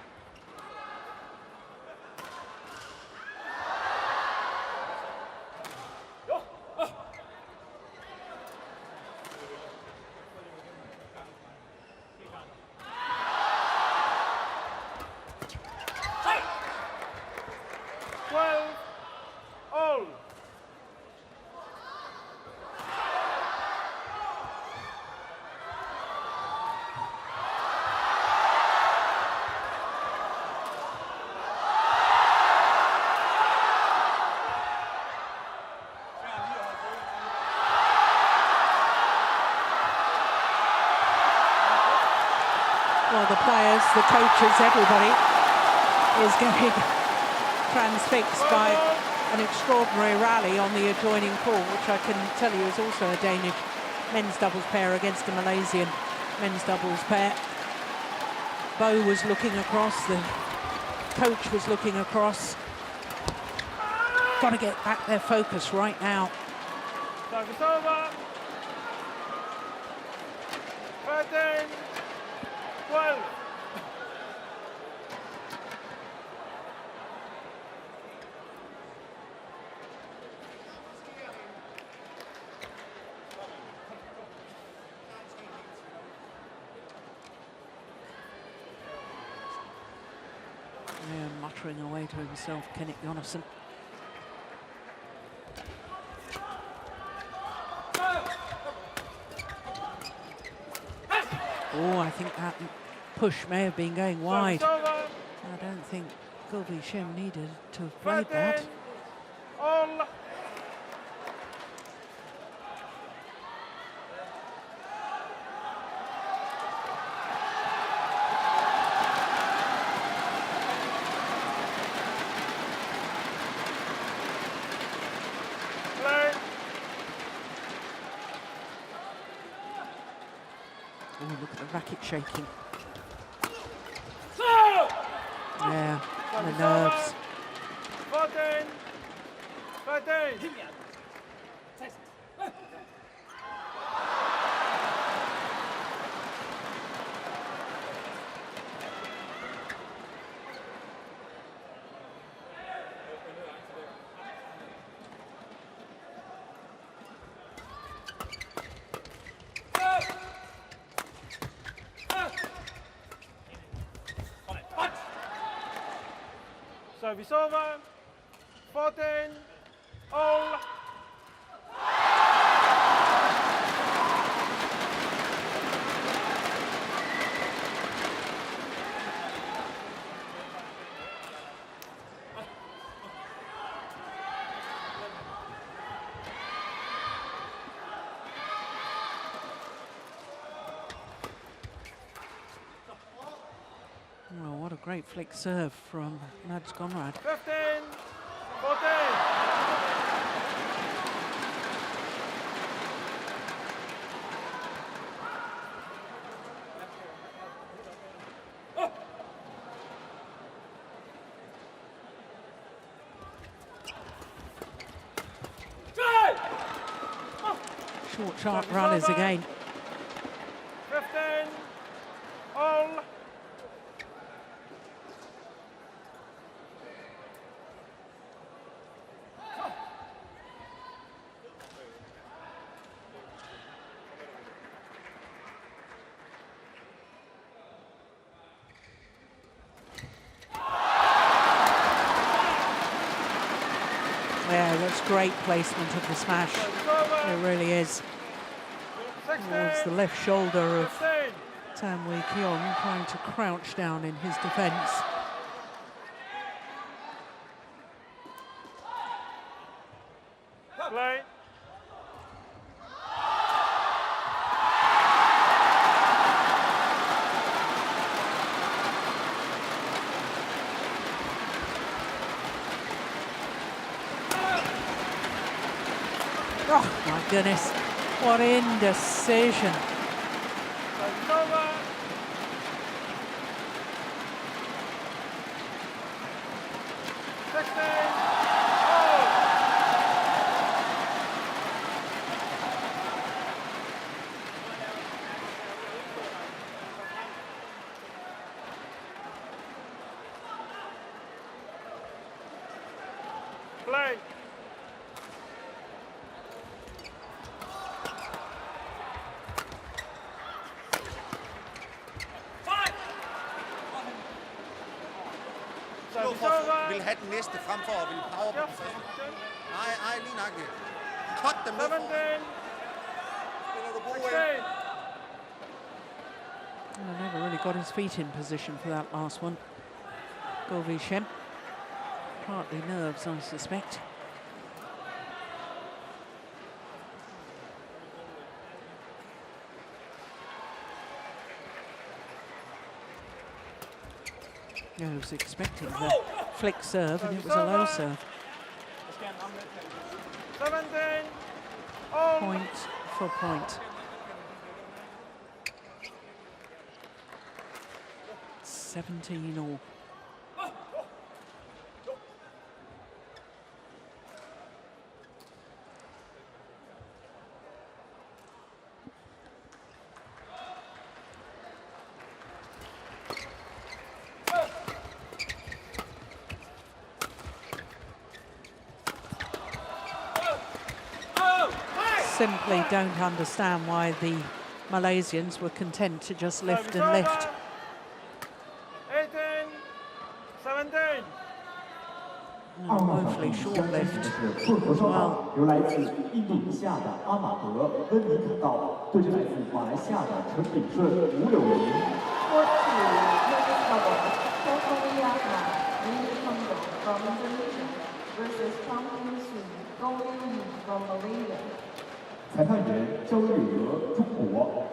Well, the players, the coaches, everybody is getting transfixed by an extraordinary rally on the adjoining court, which I can tell you is also a Danish men's doubles pair against a Malaysian men's doubles pair. BOE was looking across, the coach was looking across. Got to get back their focus right now. Service over. 13, 12. Yeah, muttering away to himself, Kenneth Jonasson. Oh, I think that push may have been going wide. I don't think Gulbi Shem needed to have played that. All. Oh, look at the racket shaking. Yeah, the nerves. 14, 13. Service over. 14, all. Oh, what a great flick serve from Mads Conrad. 15, 14. Short, sharp runners again. 15, all. Yeah, that's great placement of the smash. It really is. Towards the left shoulder of 15. Tam Wee Keon, trying to crouch down in his defence. Play. Oh my goodness, what indecision. Service over. 16, all. Play. Service over. Vil have den næste frem for at ville power på den første. Nej, lige nøjagtigt. Cut dem ned foran. 17. Spiller du gode 16. Well, never really got his feet in position for that last one. Govichem. Partly nerves, I suspect. I was expecting the flick serve, and it was a low serve. 17. All. Point for point. 17 all. Simply don't understand why the Malaysians were content to just lift and lift. 18. 17. Woefully short lift 混合 as 双 well. 方由来自印度尼西亚的阿马德、温尼坎道对阵来自马来西亚的陈炳顺、吴柳莹。 from Indonesia versus Championships BWF from Malaysia. 裁判员焦月娥，中国；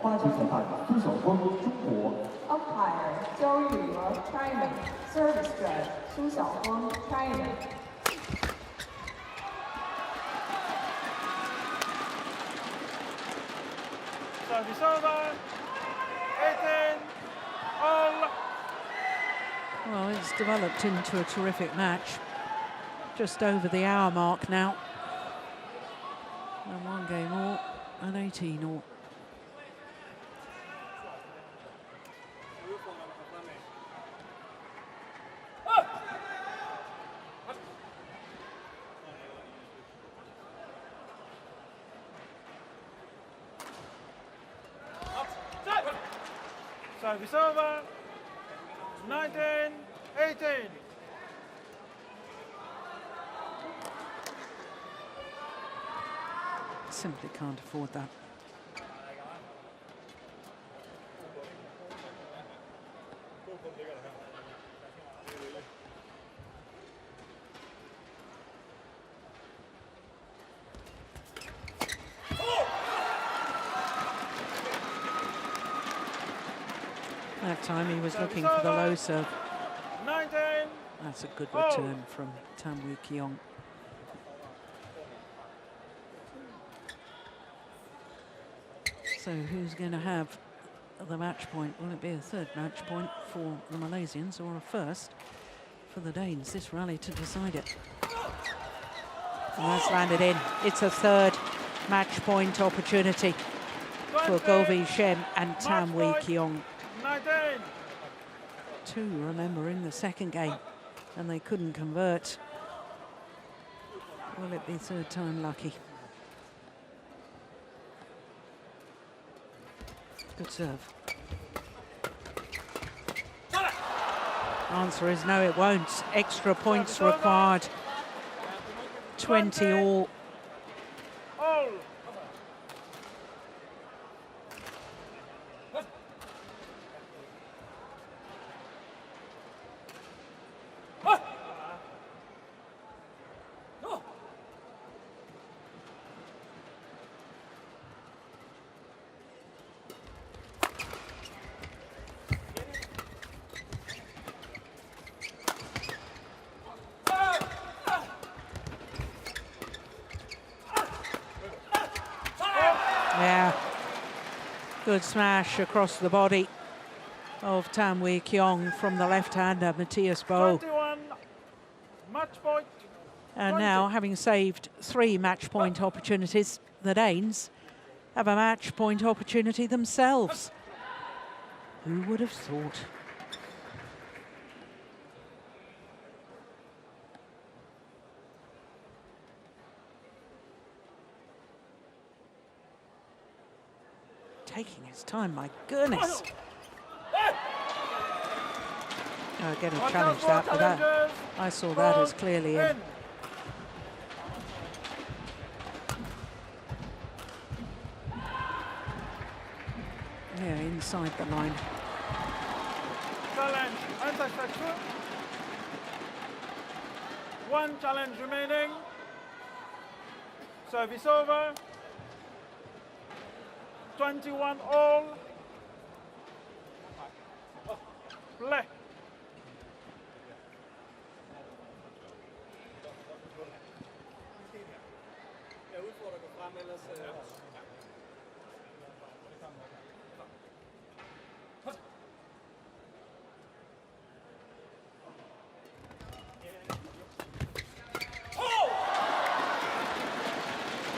发球裁判苏晓峰，中国。 Umpire 焦玉娥 China. Service judge 苏晓峰 China. Service over. 18. All. Well, it's developed into a terrific match. Just over the hour mark now. And one game all, and 18 all. Service over. 19. 18. Simply can't afford that. That time he was looking for the low serve. 19. That's a good return from Tam Wee Keong. So who's going to have the match point? Will it be a third match point for the Malaysians or a first for the Danes? This rally to decide it. And that's landed in. It's a third match point opportunity for Govichem and Tam Wee Keong. 19. Two, remember, in the second game, and they couldn't convert. Will it be third time lucky? Good serve. Answer is no, it won't. Extra points required. 20 all. All. Yeah, good smash across the body of Tam Wee Keong from the left-hander, Matthias Bo. 21. Match point. And 20. now, having saved 3 match point opportunities, the Danes have a match point opportunity themselves. Who would have thought? taking his time, my goodness. Getting challenged that, but that, I saw that as clearly in. Yeah, inside the line. Challenge unsuccessful. One challenge remaining. Service over. 21 all. Play.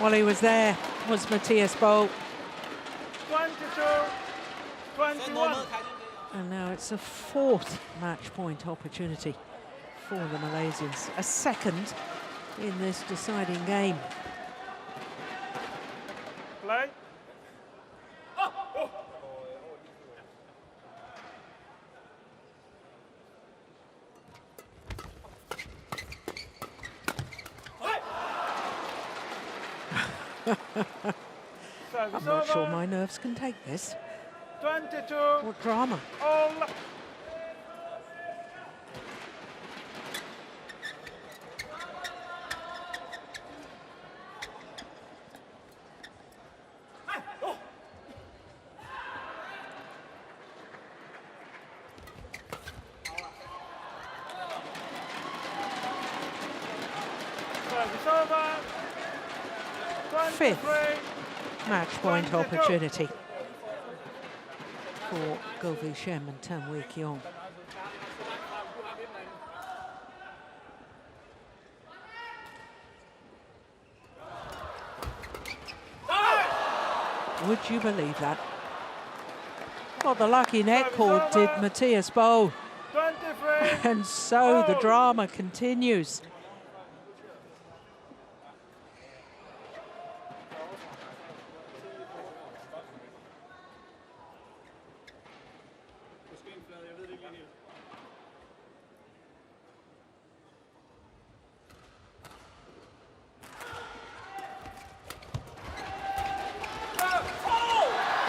Well, he was there, was Matthias Boe. 22, 21. And now it's a 4th match point opportunity for the Malaysians. A 2nd in this deciding game. Play. I'm not sure my nerves can take this. 22 What drama. all. Service over. 5th 23. match point opportunity for Go Shem and Tam Wee Keong. Would you believe that? Well, the lucky net cord did Matthias Boe. 23. And so the drama continues.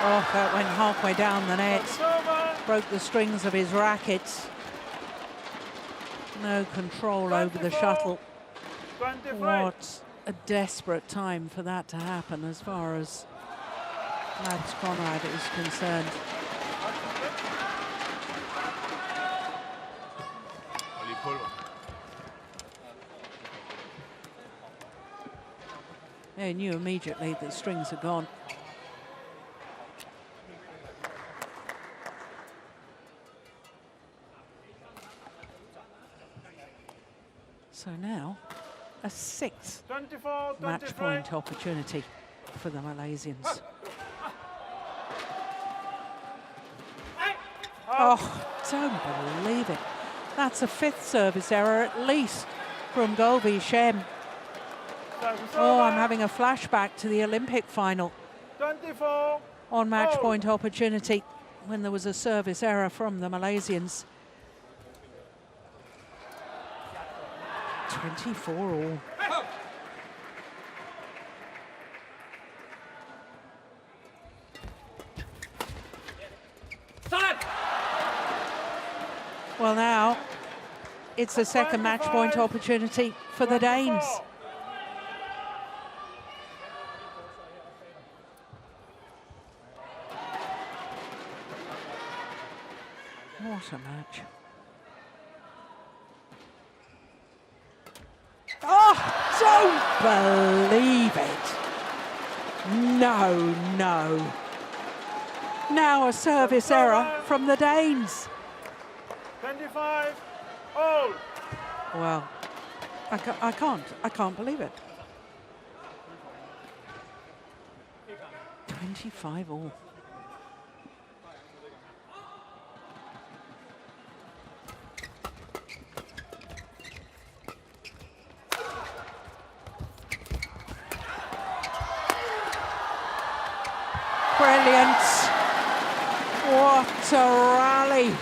Oh, that went halfway down the net. Broke the strings of his rackets. No control over the shuttle. 23. What a desperate time for that to happen as far as Mads Conrad is concerned. They knew immediately that strings are gone. So now, a 6th 24, match point opportunity for the Malaysians. Oh, don't believe it. That's a 5th service error at least from Go Shem. Oh, I'm having a flashback to the Olympic final 24 on match point opportunity when there was a service error from the Malaysians. 24 all. Well, now it's a 2nd match point opportunity for the Danes. What a match. Oh, don't believe it. No, no. Now a service error from the Danes. 25 all. Well, I can't believe it. 25 all. Brilliant. What a rally.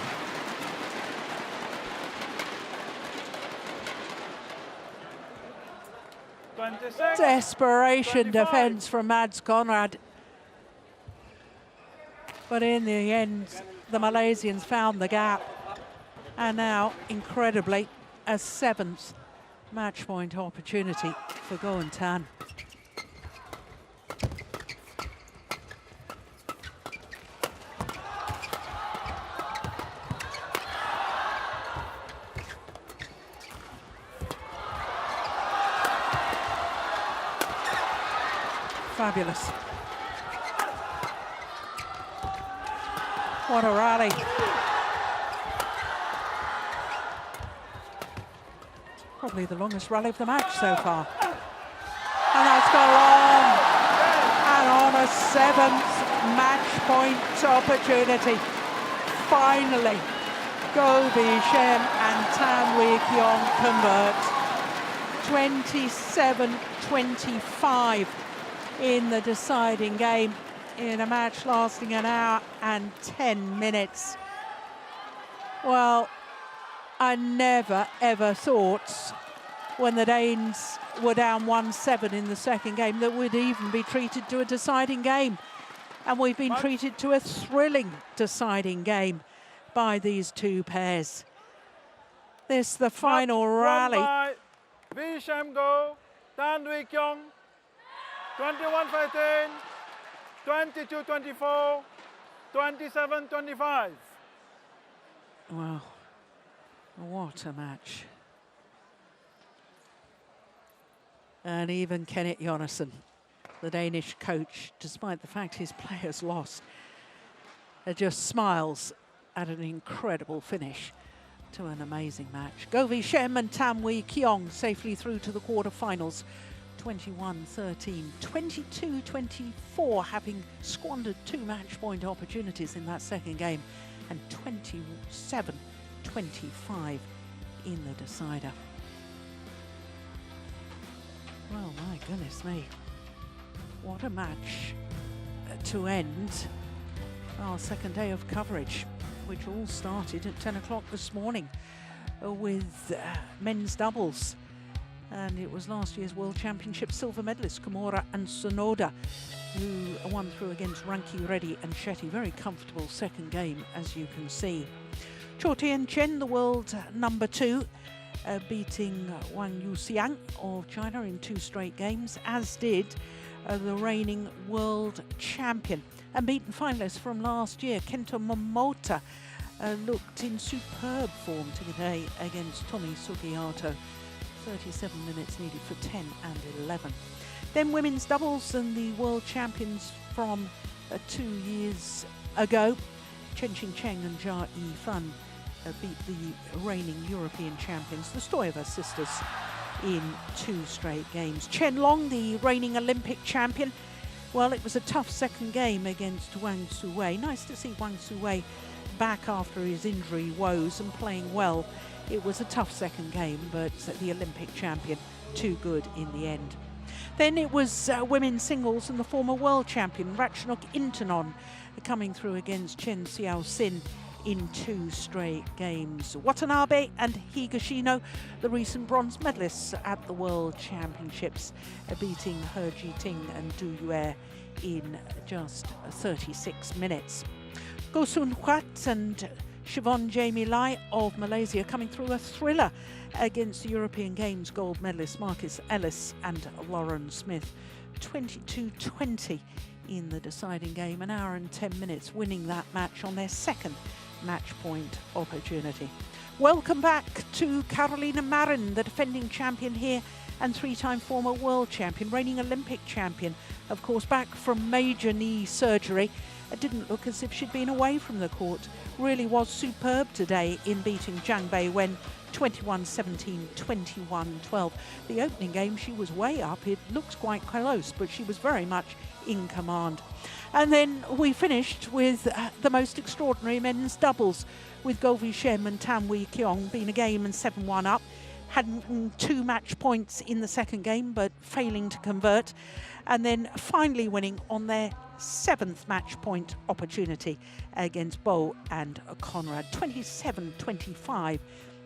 Desperation 25. defence from Mads Conrad. But in the end, the Malaysians found the gap. And now, incredibly, a 7th match point opportunity for Goh and Tan. Fabulous. What a rally. Probably the longest rally of the match so far. And that's gone on. And on a 7th match point opportunity. Finally, Goh Vi-Shem and Tan Wee Kiong convert. 27-25 in the deciding game in a match lasting an hour and 10 minutes. Well, I never ever thought when the Danes were down 1-7 in the second game that we'd even be treated to a deciding game. And we've been treated to a thrilling deciding game by these two pairs. This the final rally. Vi-Shem Goh, Tan Wee Kiong, 21-15, 22-24, 27-25. Wow, what a match. And even Kenneth Jonassen, the Danish coach, despite the fact his players lost, just smiles at an incredible finish to an amazing match. Goh Vi-Shem and Tan Wee Kiong safely through to the quarterfinals. 21-13, 22-24, having squandered 2 match point opportunities in that second game, and 27-25 in the decider. Well, my goodness me, what a match to end our second day of coverage, which all started at 10 o'clock this morning with men's doubles. And it was last year's World Championship silver medalists Komura and Sonoda who won through against Ranki Reddy and Shetty. Very comfortable second game, as you can see. Cho Tien-Chen, the world number 2, beating Wang Yuxiang of China in 2 straight games, as did the reigning world champion and beaten finalist from last year, Kento Momota, looked in superb form today against Tomi Sugiyato. 37 minutes needed for 10 and 11. Then women's doubles and the world champions from 2 years ago, Chen Qingcheng and Jia Yifan, beat the reigning European champions, the Stoyeva sisters, in 2 straight games. Chen Long, the reigning Olympic champion, well, it was a tough second game against Wang Suwei. Nice to see Wang Suwei back after his injury woes and playing well. It was a tough second game, but the Olympic champion, too good in the end. Then it was women's singles and the former world champion, Ratchanok Intanon, coming through against Chen Xiaoxin in 2 straight games. Watanabe and Higashino, the recent bronze medalists at the World Championships, beating He Jiting and Du Yue in just 36 minutes. Goh Sun Huat and Siobhan Jamie Lai of Malaysia coming through a thriller against the European Games gold medalists Marcus Ellis and Lauren Smith. 22-20 in the deciding game, an hour and 10 minutes, winning that match on their second match point opportunity. Welcome back to Carolina Marin, the defending champion here and 3-time former world champion, reigning Olympic champion, of course, back from major knee surgery. It didn't look as if she'd been away from the court. Really was superb today in beating Zhang Beiwen 21-17, 21-12. The opening game, she was way up. It looks quite close, but she was very much in command. And then we finished with the most extraordinary men's doubles, with Goh Vi-Shem and Tan Wee Kiong being a game and 7-1 up. Had 2 match points in the second game, but failing to convert. And then finally winning on their 7th match point opportunity against BOE and Conrad, 27-25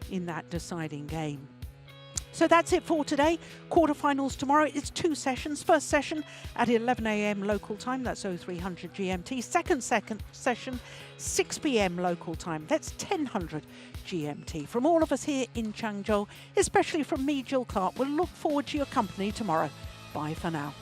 in that deciding game. So that's it for today. Quarterfinals tomorrow. It's 2 sessions. First session at 11 a.m. local time. That's 0300 GMT. Second session, 6 p.m. local time. That's 1000 GMT. From all of us here in Changzhou, especially from me, Jill Clark, we'll look forward to your company tomorrow. Bye for now.